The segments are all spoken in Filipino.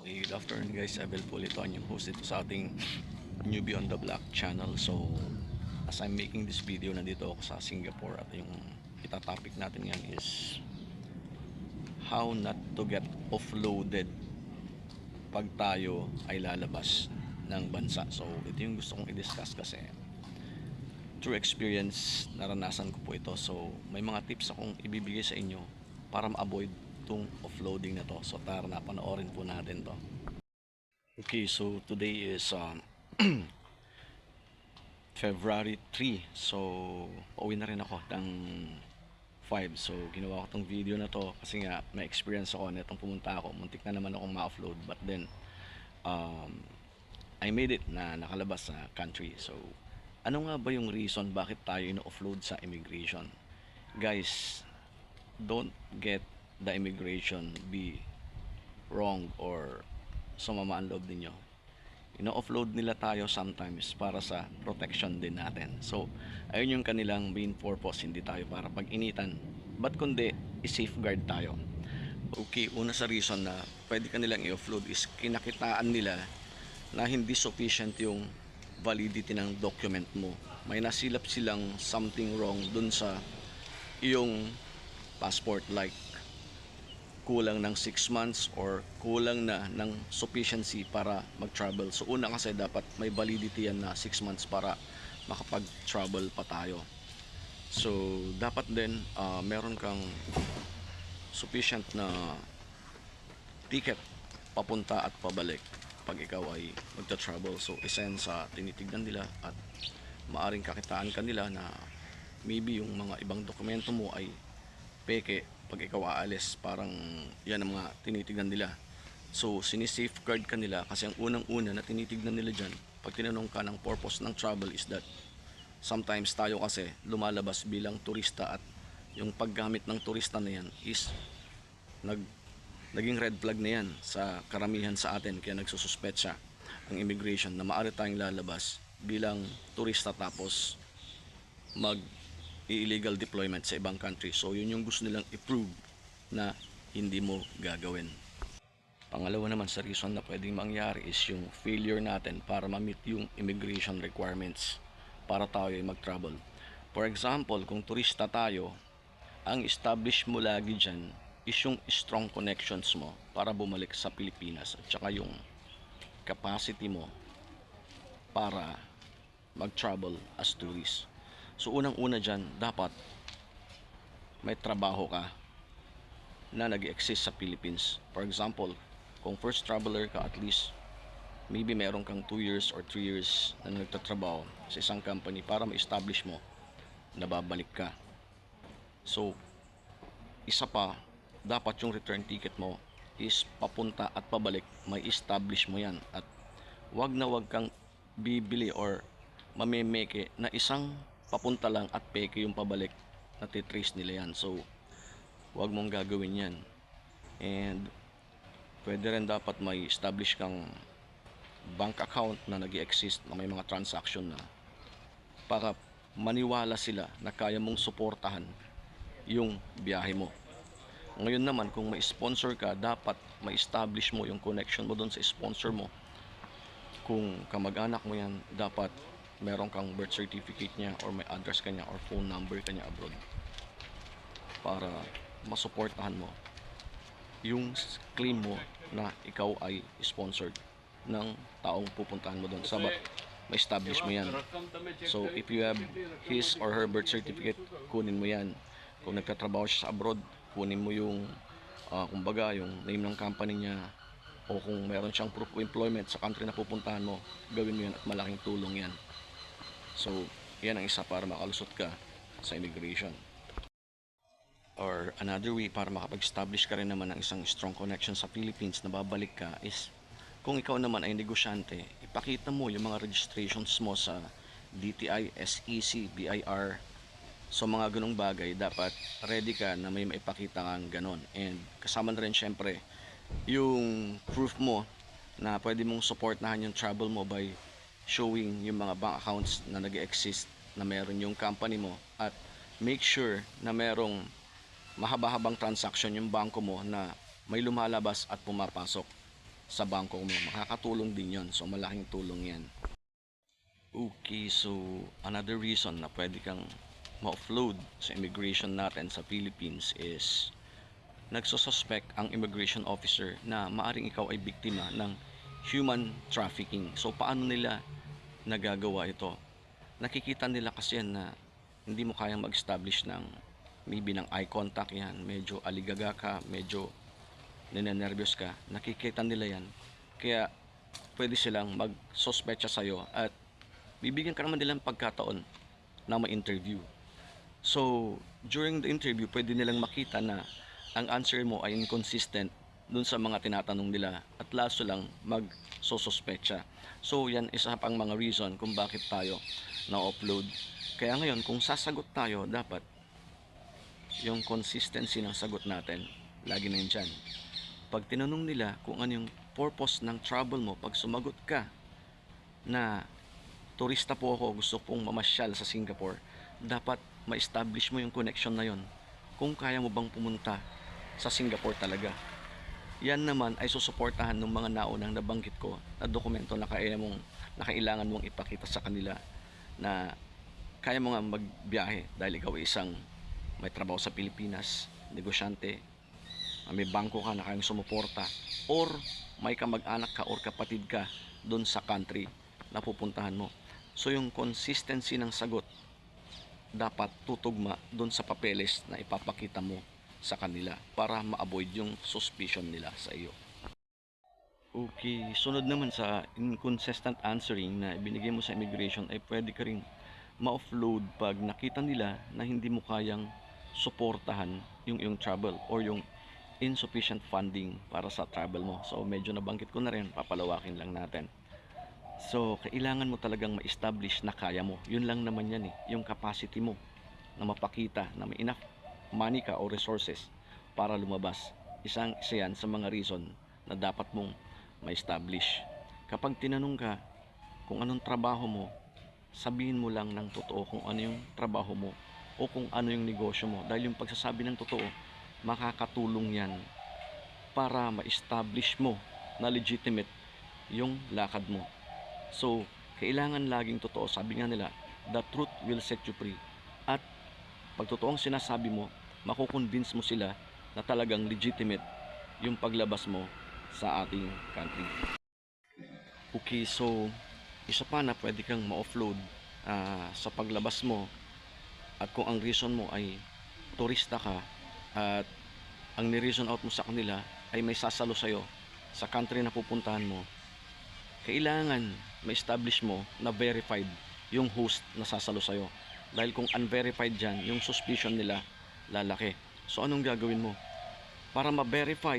Okay, good afternoon guys. Abel po ito ang yung host ito sa ating Newbie on the Block channel. So, as I'm making this video, nandito ako sa Singapore at yung itatopic natin yan is how not to get offloaded pag tayo ay lalabas ng bansa. So, ito yung gusto kong i-discuss kasi through experience, naranasan ko po ito. So, may mga tips akong ibibigay sa inyo para ma-avoid itong offloading na to. So, tara na, panoorin po natin to. Okay, so today is February 3. So, pauwi na rin ako ng 5. So, ginawa ko tong video na to kasi nga may experience ako na itong pumunta ako. Muntik na naman akong ma-offload, but then um, I made it na nakalabas sa country. So, ano nga ba yung reason bakit tayo ino-offload sa immigration? Guys, don't get the immigration be wrong or sumama ang loob ninyo. Ino-offload nila tayo sometimes para sa protection din natin. So, ayun yung kanilang main purpose, hindi tayo para pag-initan, but kundi i-safeguard tayo. Okay, una sa reason na pwede kanilang i-offload is kinakitaan nila na hindi sufficient yung validity ng document mo. May nasilap silang something wrong dun sa iyong passport, like kulang ng 6 months or kulang na ng sufficiency para mag-travel. So una kasi dapat may validity yan na 6 months para makapag-travel pa tayo. So dapat din meron kang sufficient na ticket papunta at pabalik pag ikaw ay magta-travel. So isa yan sa tinitignan nila at maaring kakitaan kanila na maybe yung mga ibang dokumento mo ay peke pag ikaw aalis. Parang yan ang mga tinitignan nila. So sinisafeguard ka nila kasi ang unang-una na tinitignan nila dyan pag tinanong ka ng purpose ng travel is that sometimes tayo kasi lumalabas bilang turista at yung paggamit ng turista na yan is naging red flag na yan sa karamihan sa atin, kaya nagsususpetsa ang immigration na maaari tayong lalabas bilang turista tapos mag illegal deployment sa ibang country. So yun yung gusto nilang i-prove na hindi mo gagawin. Pangalawa naman sa reason na pwedeng mangyari is yung failure natin para ma-meet yung immigration requirements para tayo ay mag-travel. For example, kung turista tayo, ang establish mo lagi dyan is yung strong connections mo para bumalik sa Pilipinas at saka yung capacity mo para mag-travel as tourist. So unang-una dyan, dapat may trabaho ka na nag-exist sa Philippines. For example, kung first traveler ka, at least maybe meron kang 2 years or 3 years na nagtatrabaho sa isang company para ma-establish mo na babalik ka. So isa pa, dapat yung return ticket mo is papunta at pabalik, may establish mo yan. At wag na wag kang bibili or mamemeke na isang papunta lang at peke yung pabalik, na titrace nila yan. So wag mong gagawin yan. And pwede rin dapat may establish kang bank account na nag-exist na may mga transaction na para maniwala sila na kaya mong suportahan yung biyahe mo. Ngayon naman, kung may sponsor ka, dapat may establish mo yung connection mo doon sa sponsor mo. Kung kamag-anak mo yan, dapat meron kang birth certificate niya or may address kanya or phone number kanya abroad para masuportahan mo yung claim mo na ikaw ay sponsored ng taong pupuntahan mo doon. Sabat, may establish mo yan. So if you have his or her birth certificate, kunin mo yan. Kung nagtatrabaho siya sa abroad, kunin mo yung kumbaga yung name ng company niya, o kung meron siyang proof of employment sa country na pupuntahan mo, gawin mo yan at malaking tulong yan. So, yan ang isa para makalusot ka sa immigration. Or another way para makapag-establish ka rin naman ng isang strong connection sa Philippines na babalik ka is kung ikaw naman ay negosyante, ipakita mo yung mga registrations mo sa DTI, SEC, BIR. So mga ganong bagay, dapat ready ka na may maipakita kang ganon. And kasama na rin syempre yung proof mo na pwede mong supportahan yung travel mo by showing yung mga bank accounts na nag-exist na meron yung company mo, at make sure na merong mahaba-habang transaction yung bangko mo na may lumalabas at pumapasok sa bangko mo. Makakatulong din yon. So malaking tulong yan. Okay, so another reason na pwede kang ma-offload sa immigration natin sa Philippines is nagsususpect ang immigration officer na maaring ikaw ay biktima ng human trafficking. So paano nila nagagawa ito? Nakikita nila kasi yan na hindi mo kayang mag-establish ng maybe ng eye contact yan, medyo aligaga ka, medyo ninenervyos ka, nakikita nila yan. Kaya pwede silang mag-sospecha sa'yo at bibigyan ka naman nilang pagkataon na ma-interview. So, during the interview, pwede nilang makita na ang answer mo ay inconsistent dun sa mga tinatanong nila at laso lang mag-sospecha. So, yan isa pang mga reason kung bakit tayo na-upload. Kaya ngayon, kung sasagot tayo, dapat yung consistency ng sagot natin, lagi na yun dyan. Pag tinanong nila kung ano yung purpose ng travel mo, pag sumagot ka na turista po ako, gusto pong mamasyal sa Singapore, dapat ma-establish mo yung connection na yon. Kung kaya mo bang pumunta sa Singapore talaga. Yan naman ay susuportahan ng mga naunang nabanggit ko na dokumento na kailangan mong ipakita sa kanila na kaya mo nga magbiyahe dahil ikaw ay isang may trabaho sa Pilipinas, negosyante, may bangko ka na kayang sumuporta, or may kamag-anak ka or kapatid ka doon sa country na pupuntahan mo. So yung consistency ng sagot dapat tutugma doon sa papeles na ipapakita mo sa kanila para ma-avoid yung suspicion nila sa iyo. Okay, sunod naman sa inconsistent answering na ibinigay mo sa immigration ay pwede ka ring ma-offload pag nakita nila na hindi mo kayang suportahan yung travel or yung insufficient funding para sa travel mo. So medyo nabanggit ko na rin, papalawakin lang natin. So, kailangan mo talagang ma-establish na kaya mo. Yun lang naman yan eh. Yung capacity mo na mapakita na may enough money ka o resources para lumabas. Isa yan sa mga reason na dapat mong ma-establish. Kapag tinanong ka kung anong trabaho mo, sabihin mo lang ng totoo kung ano yung trabaho mo o kung ano yung negosyo mo. Dahil yung pagsasabi ng totoo, makakatulong yan para ma-establish mo na legitimate yung lakad mo. So, kailangan laging totoo. Sabi nga nila, the truth will set you free. At pag totoong sinasabi mo, makukonvince mo sila na talagang legitimate yung paglabas mo sa ating country. Okay, so isa pa na pwede kang ma-offload sa paglabas mo at kung ang reason mo ay turista ka at ang ni-reason out mo sa kanila ay may sasalo sa'yo sa country na pupuntahan mo, kailangan ma-establish mo na verified yung host na sasalo sa'yo. Dahil kung unverified dyan, yung suspicion nila lalaki. So anong gagawin mo? Para ma-verify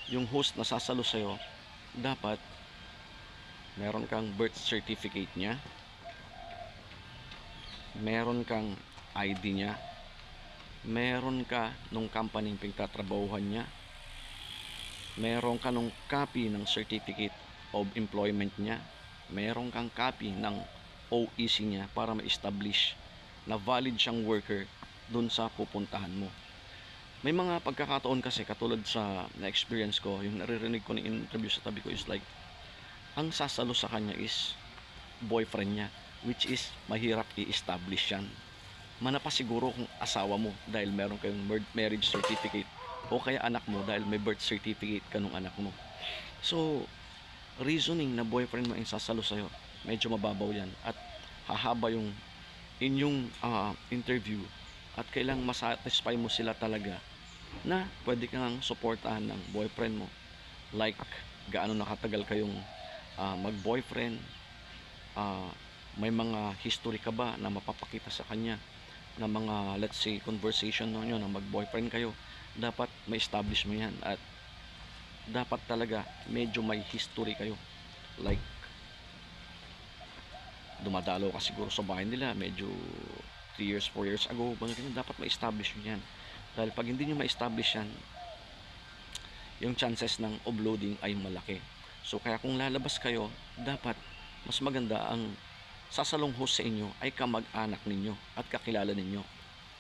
yung host na sasalo sa'yo, dapat meron kang birth certificate niya, meron kang ID niya, meron ka nung company pinagtatrabahuhan niya, meron ka nung copy ng certificate of employment niya, meron kang copy ng OEC niya para ma-establish na valid siyang worker dun sa pupuntahan mo. May mga pagkakataon kasi katulad sa na-experience ko, yung naririnig ko ng interview sa tabi ko is like, ang sasalo sa kanya is boyfriend niya, which is mahirap i-establish yan. Manapasiguro kung asawa mo dahil meron kayong marriage certificate o kaya anak mo dahil may birth certificate ka nung anak mo. So, reasoning na boyfriend mo ang sasalo sa'yo, medyo mababaw yan at hahaba yung inyong interview at kailangang masatisfy mo sila talaga na pwede kang suportahan ng boyfriend mo, like gaano nakatagal kayong mag-boyfriend, may mga history ka ba na mapapakita sa kanya na mga let's say conversation nyo na mag-boyfriend kayo, dapat may establish mo yan at dapat talaga medyo may history kayo, like dumadalo ka siguro sa bahay nila medyo 3 years, 4 years ago, dapat ma-establish nyo yan. Dahil pag hindi nyo ma-establish yan, yung chances ng offloading ay malaki. So kaya kung lalabas kayo, dapat mas maganda ang sasalong host sa inyo ay kamag-anak ninyo at kakilala ninyo.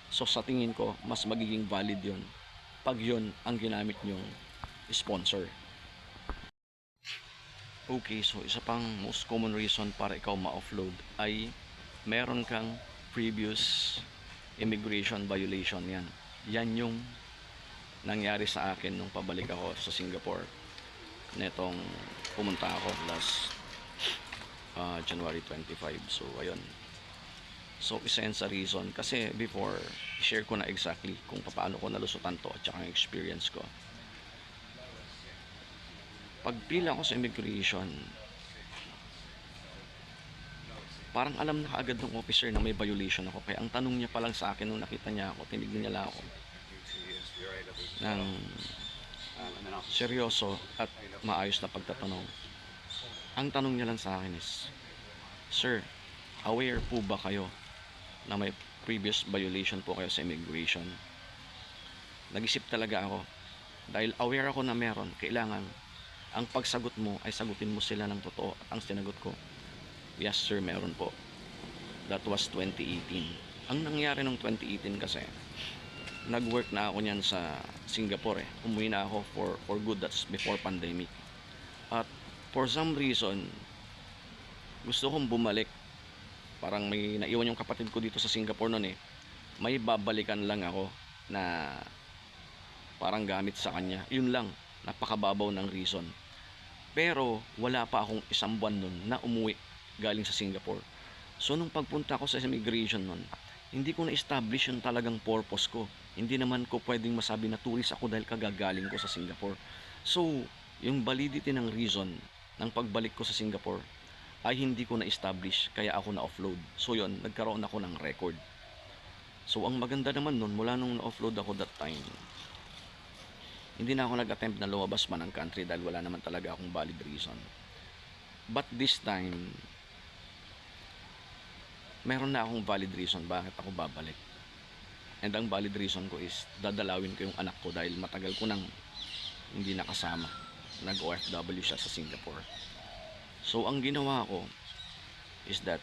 So sa tingin ko, mas magiging valid yon pag yon ang ginamit nyong sponsor. Okay, so isa pang most common reason para ikaw ma-offload ay meron kang previous immigration violation yan. Yan yung nangyari sa akin nung pabalik ako sa Singapore. Netong pumunta ako last January 25. So, ayun. So, isa yan sa reason. Kasi before, share ko na exactly kung paano ko nalusutan to at saka yung experience ko. Pagpila ko sa immigration, parang alam na kaagad ng officer na may violation ako. Kaya ang tanong niya pa lang sa akin nung nakita niya ako, tinignan niya lang ako ng seryoso at maayos na pagtatanong. Ang tanong niya lang sa akin is, Sir, aware po ba kayo na may previous violation po kayo sa immigration? Nag-isip talaga ako. Dahil aware ako na meron, kailangan ang pagsagot mo ay sagutin mo sila ng totoo. At ang sinagot ko, yes sir, meron po. That was 2018. Ang nangyari nung 2018 kasi, nag-work na ako niyan sa Singapore eh. Umuwi na ako for good, that's before pandemic. At for some reason, gusto kong bumalik. Parang may naiwan yung kapatid ko dito sa Singapore noon eh. May babalikan lang ako na parang gamit sa kanya. Yun lang, napakababaw ng reason. Pero wala pa akong isang buwan nun na umuwi galing sa Singapore. So nung pagpunta ko sa immigration nun, hindi ko na-establish yung talagang purpose ko. Hindi naman ko pwedeng masabi na tourist ako dahil kagagaling ko sa Singapore. So, yung validity ng reason ng pagbalik ko sa Singapore ay hindi ko na-establish, kaya ako na-offload. So yun, nagkaroon ako ng record. So ang maganda naman nun, mula nung na-offload ako that time, hindi na ako nag-attempt na lumabas man ng country dahil wala naman talaga akong valid reason. But this time, meron na akong valid reason bakit ako babalik. And ang valid reason ko is dadalawin ko yung anak ko dahil matagal ko nang hindi nakasama. Nag-OFW siya sa Singapore. So ang ginawa ko is that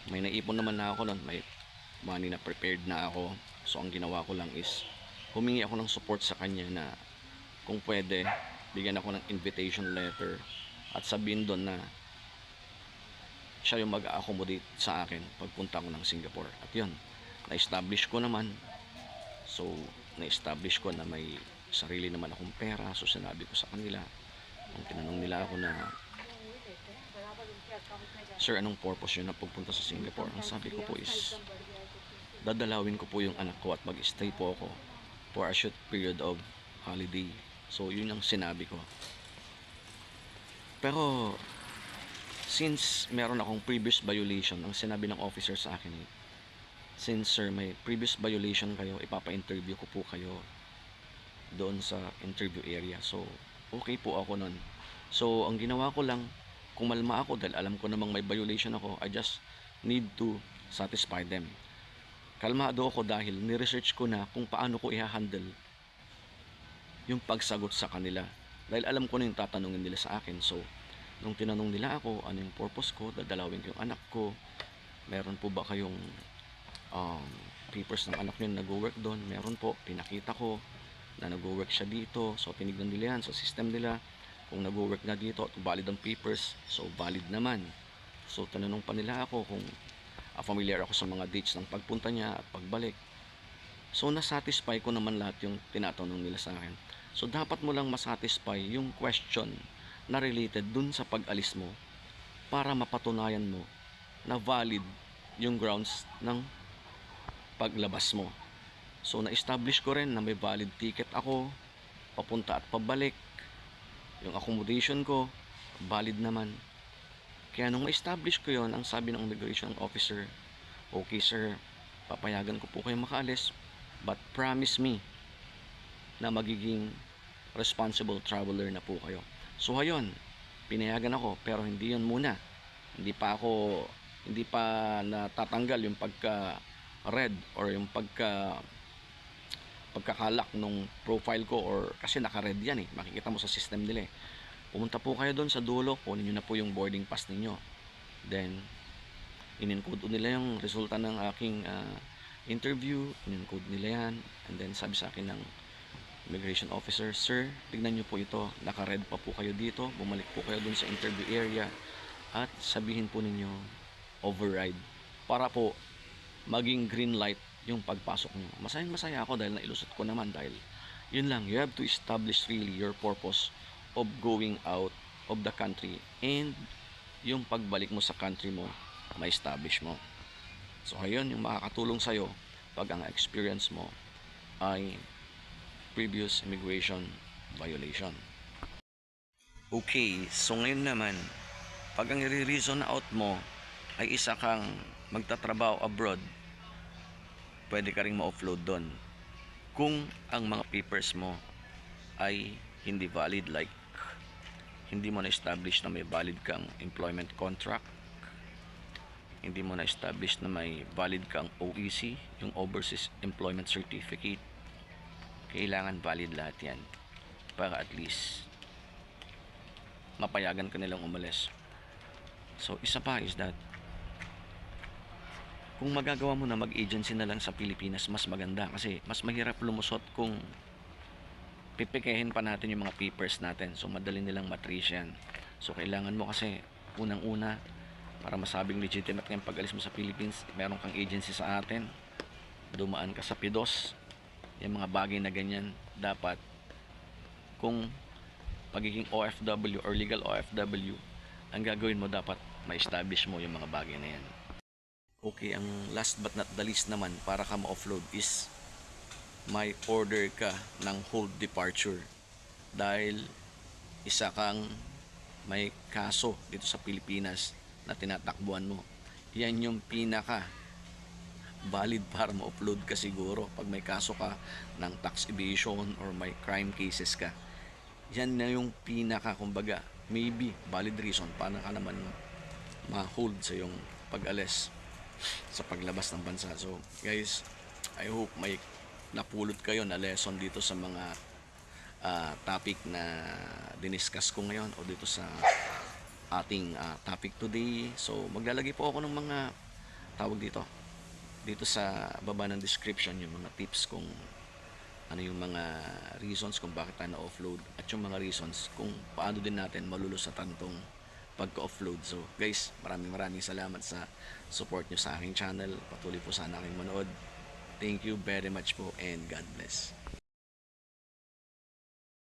may naipon naman na ako nun, may money na prepared na ako. So ang ginawa ko lang is humingi ako ng support sa kanya na kung pwede, bigyan ako ng invitation letter at sabihin doon na siya yung mag-accommodate sa akin pagpunta ko ng Singapore. At yun, na-establish ko naman. So, na-establish ko na may sarili naman akong pera. So, sinabi ko sa kanila, kung tinanong nila ako na, Sir, anong purpose yun na pagpunta sa Singapore? Ang sabi ko po is, dadalawin ko po yung anak ko at mag-stay po ako for a short period of holiday. So, yun yung sinabi ko. Pero, since meron akong previous violation, ang sinabi ng officer sa akin eh, since sir, may previous violation kayo, ipapa-interview ko po kayo doon sa interview area. So, okay po ako nun. So, ang ginawa ko lang, kumalma ako dahil alam ko namang may violation ako. I just need to satisfy them. Kalmado ako dahil ni-research ko na kung paano ko i-handle yung pagsagot sa kanila. Dahil alam ko na yung tatanungin nila sa akin. So, nung tinanong nila ako, ano yung purpose ko, dadalawin ko yung anak ko, meron po ba kayong papers ng anak nyo na nag-work doon? Meron po, pinakita ko na nag-work siya dito. So, tinignan nila yan sa system nila. Kung nag-work na dito at valid ang papers, so valid naman. So, tinanong pa nila ako kung familiar ako sa mga dates ng pagpunta niya at pagbalik. So, nasatisfy ko naman lahat yung tinatanong nila sa akin. So, dapat mo lang masatisfy yung question na related dun sa pag-alis mo para mapatunayan mo na valid yung grounds ng paglabas mo. So, na-establish ko rin na may valid ticket ako, papunta at pabalik. Yung accommodation ko, valid naman. Kaya nung ma-establish ko yon, ang sabi ng immigration officer, okay sir, papayagan ko po kayo makaalis, but promise me na magiging responsible traveler na po kayo. So ayun, pinayagan ako, pero hindi yun muna. Hindi pa natatanggal yung pagka red or yung pagkakalak nung profile ko, or kasi naka-red yan eh, makikita mo sa system nila eh. Pumunta po kayo doon sa dulo, kunin nyo na po yung boarding pass ninyo. Then, in-encode nila yung resulta ng aking interview, in-encode nila yan, and then sabi sa akin ng immigration officer, "Sir, tignan niyo po ito, naka-red pa po kayo dito, bumalik po kayo dun sa interview area at sabihin po ninyo override para po maging green light yung pagpasok niyo." Masayang masaya ako dahil nailusot ko naman, dahil yun lang, you have to establish really your purpose of going out of the country, and yung pagbalik mo sa country mo, ma-establish mo. So ayun yung makakatulong sa'yo pag ang experience mo ay previous immigration violation. Okay, so ngayon naman, pag ang i-reason out mo ay isa kang magtatrabaho abroad, pwede ka ring ma-offload doon kung ang mga papers mo ay hindi valid, like hindi mo na-establish na may valid kang employment contract, hindi mo na-establish na may valid kang OEC, yung Overseas Employment Certificate. Kailangan valid lahat yan para at least mapayagan ka nilang umalis. So isa pa is that kung magagawa mo na mag-agency na lang sa Pilipinas, mas maganda, kasi mas mahirap lumusot kung pipikehin pa natin yung mga papers natin. So madali nilang matrace yan. So kailangan mo kasi unang-una, para masabing legitimate kang pag-alis mo sa Philippines, meron kang agency sa atin, dumaan ka sa PIDOS, yung mga bagay na ganyan. Dapat kung pagiging OFW or legal OFW ang gagawin mo, dapat ma-establish mo yung mga bagay na yan. Okay, ang last but not the least naman, para ka ma-offload is may order ka ng hold departure, dahil isa kang may kaso dito sa Pilipinas na tinatakbuhan mo. Yan yung pinaka valid para ma-upload ka siguro pag may kaso ka ng tax evasion or may crime cases ka. Yan na yung pinaka, kumbaga, maybe valid reason para ka naman ma-hold sa yung pag-alis sa paglabas ng bansa. So guys, I hope may napulot kayo na lesson dito sa mga topic na diniscuss ko ngayon o dito sa ating topic today. So maglalagay po ako ng mga tawag dito sa baba ng description, yung mga tips kung ano yung mga reasons kung bakit tayo na-offload, at yung mga reasons kung paano din natin malulusatan tong pagka-offload. So guys, maraming salamat sa support nyo sa aking channel. Patuloy po sana kayong manood. Thank you very much po, and God bless.